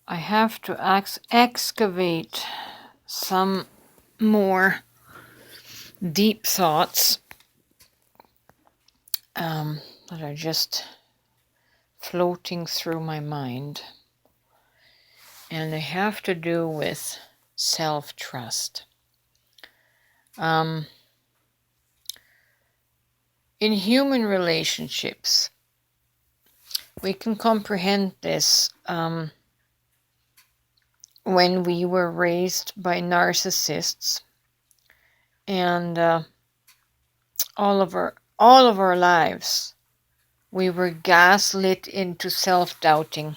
I have to excavate some more deep thoughts that are just floating through my mind. And they have to do with self-trust. In human relationships, we can comprehend this when we were raised by narcissists, and all of our lives we were gaslit into self-doubting,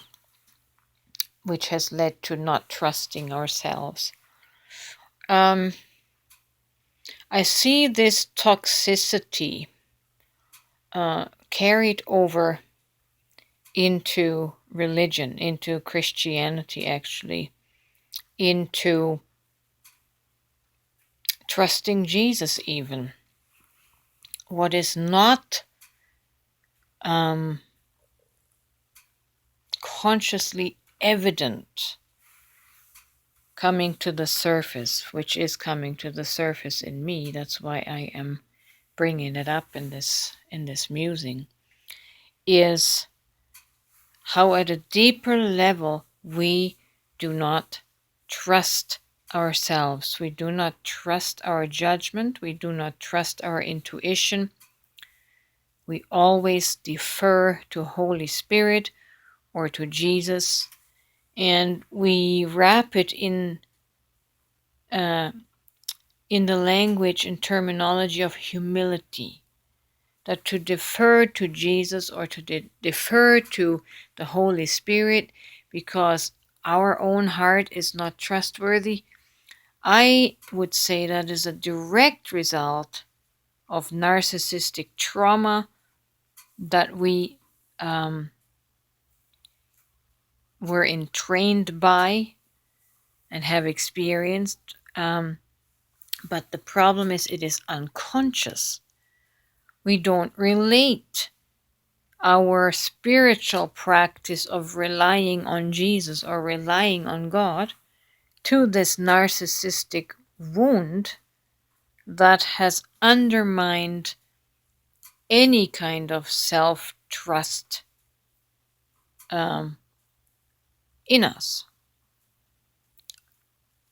which has led to not trusting ourselves. I see this toxicity carried over into religion, into Christianity, actually, into trusting Jesus even. What is not consciously evident coming to the surface, which is coming to the surface in me. That's why I am bringing it up in this musing, is how at a deeper level we do not trust ourselves. We do not trust our judgment. We do not trust our intuition. We always defer to Holy Spirit or to Jesus, and we wrap it in the language and terminology of humility, that to defer to Jesus or to defer to the Holy Spirit because our own heart is not trustworthy, I would say that is a direct result of narcissistic trauma that we were entrained by and have experienced. But the problem is it is unconscious. We don't relate our spiritual practice of relying on Jesus or relying on God to this narcissistic wound that has undermined any kind of self-trust in us.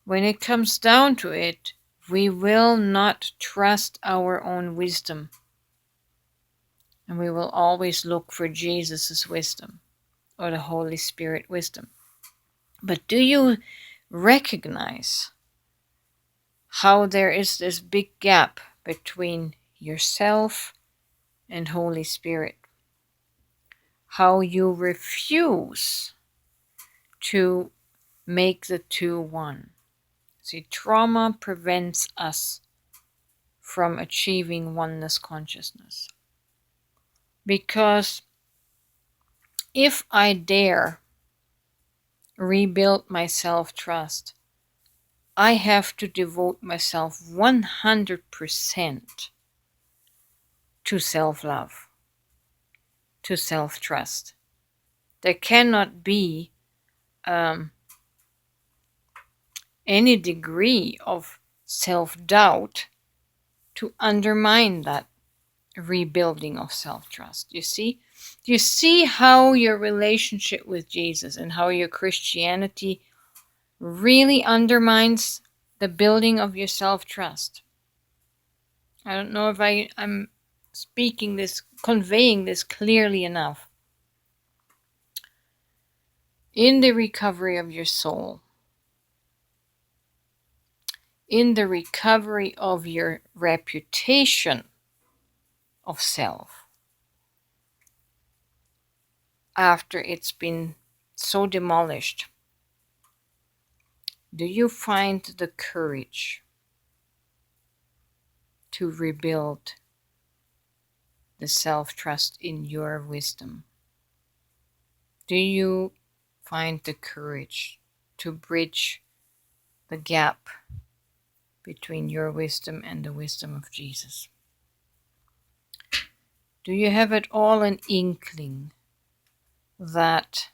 When it comes down to it, we will not trust our own wisdom, and we will always look for Jesus' wisdom or the Holy Spirit wisdom. But do you recognize how there is this big gap between yourself and Holy Spirit? How you refuse to make the two one. See, trauma prevents us from achieving oneness consciousness. Because if I dare rebuild my self-trust, I have to devote myself 100% to self-love, to self-trust. There cannot be any degree of self-doubt to undermine that rebuilding of self-trust. You see how your relationship with Jesus and how your Christianity really undermines the building of your self-trust. I don't know if I'm conveying this clearly enough. In the recovery of your soul, in the recovery of your reputation of self, after it's been so demolished, do you find the courage to rebuild the self-trust in your wisdom? Do you find the courage to bridge the gap between your wisdom and the wisdom of Jesus? Do you have at all an inkling that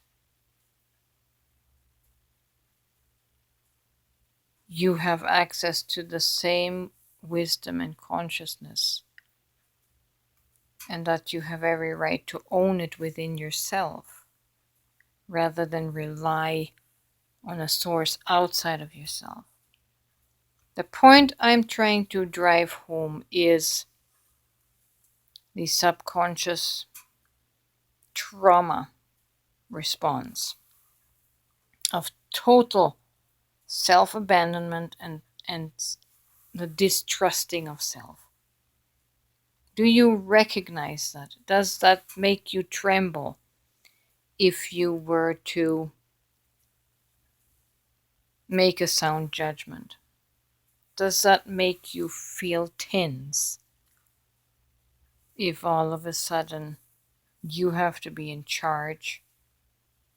you have access to the same wisdom and consciousness, and that you have every right to own it within yourself rather than rely on a source outside of yourself. The point I'm trying to drive home is the subconscious trauma response of total self-abandonment and the distrusting of self. Do you recognize that? Does that make you tremble if you were to make a sound judgment? Does that make you feel tense if all of a sudden you have to be in charge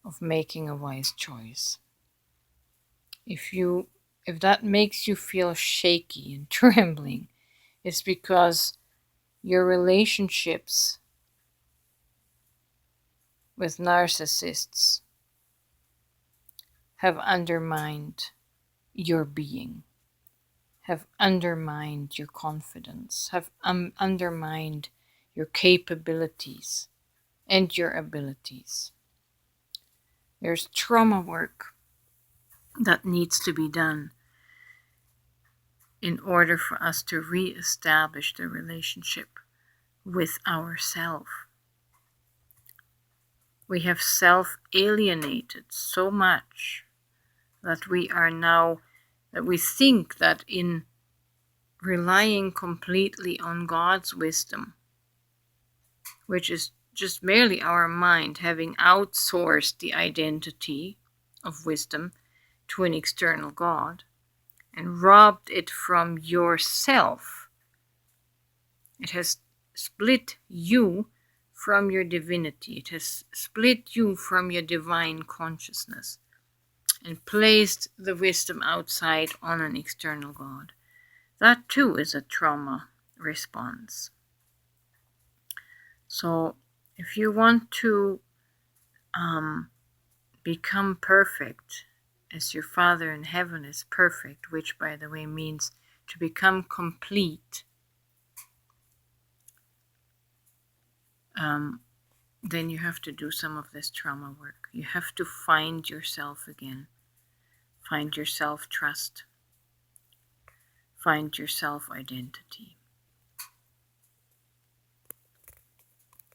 of making a wise choice? If that makes you feel shaky and trembling, it's because your relationships with narcissists have undermined your being, have undermined your confidence, have undermined your capabilities and your abilities. There's trauma work that needs to be done in order for us to re-establish the relationship with ourself. We have self-alienated so much that we think that in relying completely on God's wisdom, which is just merely our mind having outsourced the identity of wisdom to an external God and robbed it from yourself. It has split you from your divinity. It has split you from your divine consciousness and placed the wisdom outside on an external God. That too is a trauma response. So if you want to become perfect as your Father in heaven is perfect, which by the way means to become complete, then you have to do some of this trauma work. You have to find yourself again. Find your self-trust. Find your self-identity.